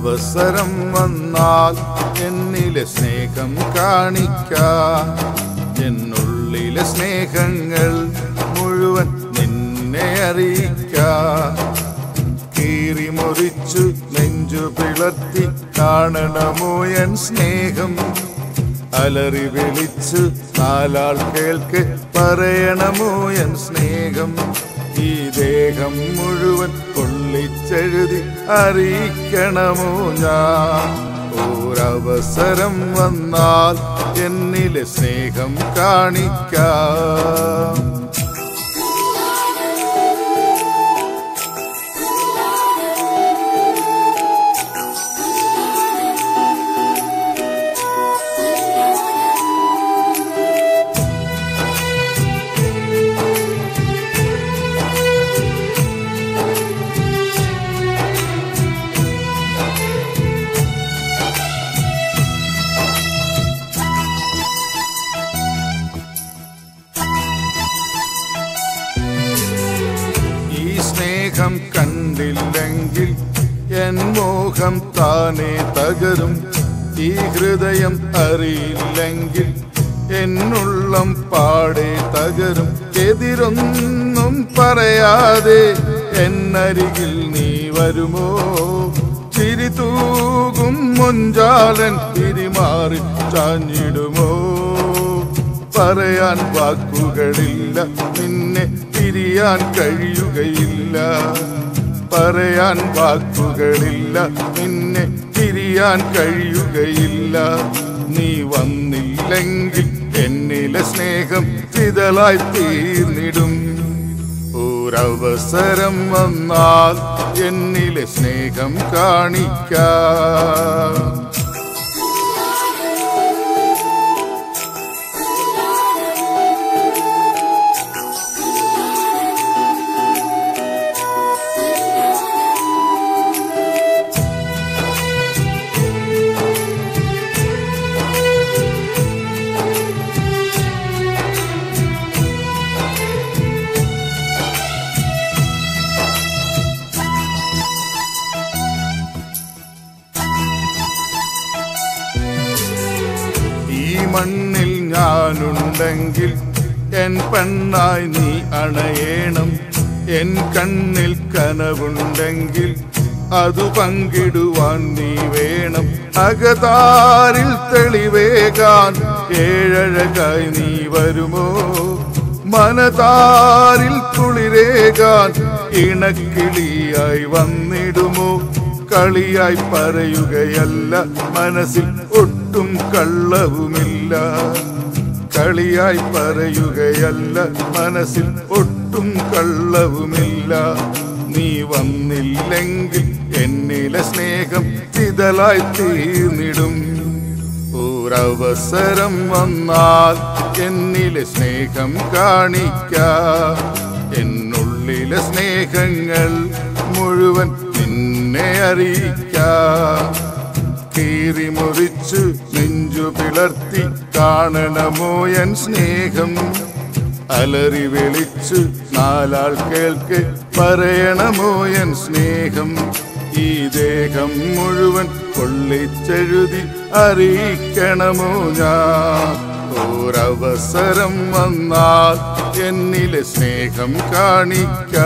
ഒരവസരം വന്നാൽ എന്നിലെ സ്നേഹം കാണിക്കാം. എന്നുള്ളിലെ സ്നേഹങ്ങൾ മുഴുവൻ നിന്നെ അറിയിക്കാം. കീറി മുറിച്ചു നെഞ്ചു പിളർത്തി കാണണമോ എൻ സ്നേഹം? അലറി വിളിച്ചു നാലാൾ കേൾക്ക് പറയണമോ എൻ സ്നേഹം? ഈ ദേഹം മുഴുവൻ കൊള്ളിച്ചെഴുതി അറിയിക്കണമോ ഞാൻ? ഒരവസരം വന്നാൽ എന്നിലെ സ്നേഹം കാണിക്കാം. സ്നേഹം കണ്ടില്ലെങ്കിൽ എൻ മോഹം താനേ തകരും. ഈ ഹൃദയം അറിയില്ലെങ്കിൽ എന്നുള്ളം പാടെ തകരും. എതിരൊന്നും പറയാതെ എന്നരികിൽ നീ വരുമോ? ചിരി തൂകും മൊഞ്ചാലൻ പിരിമാറി ചാഞ്ഞിടുമോ? പറയാൻ വാക്കുകളില്ല, നിന്നെ പിരിയാൻ കഴിയുകയില്ല. പറയാൻ വാക്കുകളില്ല, നിന്നെ പിരിയാൻ കഴിയുകയില്ല. നീ വന്നില്ലെങ്കിൽ എന്നിലെ സ്നേഹം ചിതലായി തീർന്നിടും. ഒരവസരം വന്നാൽ എന്നിലെ സ്നേഹം കാണിക്കാം. മണ്ണിൽ ഞാനുണ്ടെങ്കിൽ എൻ പെണ്ണായി നീ അണയേണം. എൻ കണ്ണിൽ കനവുണ്ടെങ്കിൽ അതു പങ്കിടുവാൻ നീ വേണം. അകതാരിൽ തെളിവേകാൻ ഏഴഴകായി നീ വരുമോ? മനതാരിൽ കുളിരേകാൻ ഇണക്കിളിയായി വന്നിടുമോ? കളിയായി പറയുകയല്ല, മനസ്സിൽ ഒട്ടും കള്ളവുമില്ല. കളിയായി പറയുകയല്ല, മനസ്സിൽ ഒട്ടും കള്ളവുമില്ല. നീ വന്നില്ലെങ്കിൽ എന്നിലെ സ്നേഹം ചിതലായി തീർന്നിടും. ഒരവസരം വന്നാൽ എന്നിലെ സ്നേഹം കാണിക്കാം. എന്നുള്ളിലെ സ്നേഹങ്ങൾ മുഴുവൻ നിന്നെ അറിയിക്കാം. കീറി മുറിച്ചു നെഞ്ചു പിളർത്തി കാണണമോ എൻ സ്നേഹം? അലറി വിളിച്ചു നാലാൾ കേൾക്ക് പറയണമോ എൻ സ്നേഹം? ഈ ദേഹം മുഴുവൻ കൊള്ളിച്ചെഴുതി അറിയിക്കണമോ ഞാൻ? ഒരവസരം വന്നാൽ എന്നിലെ സ്നേഹം കാണിക്കാം.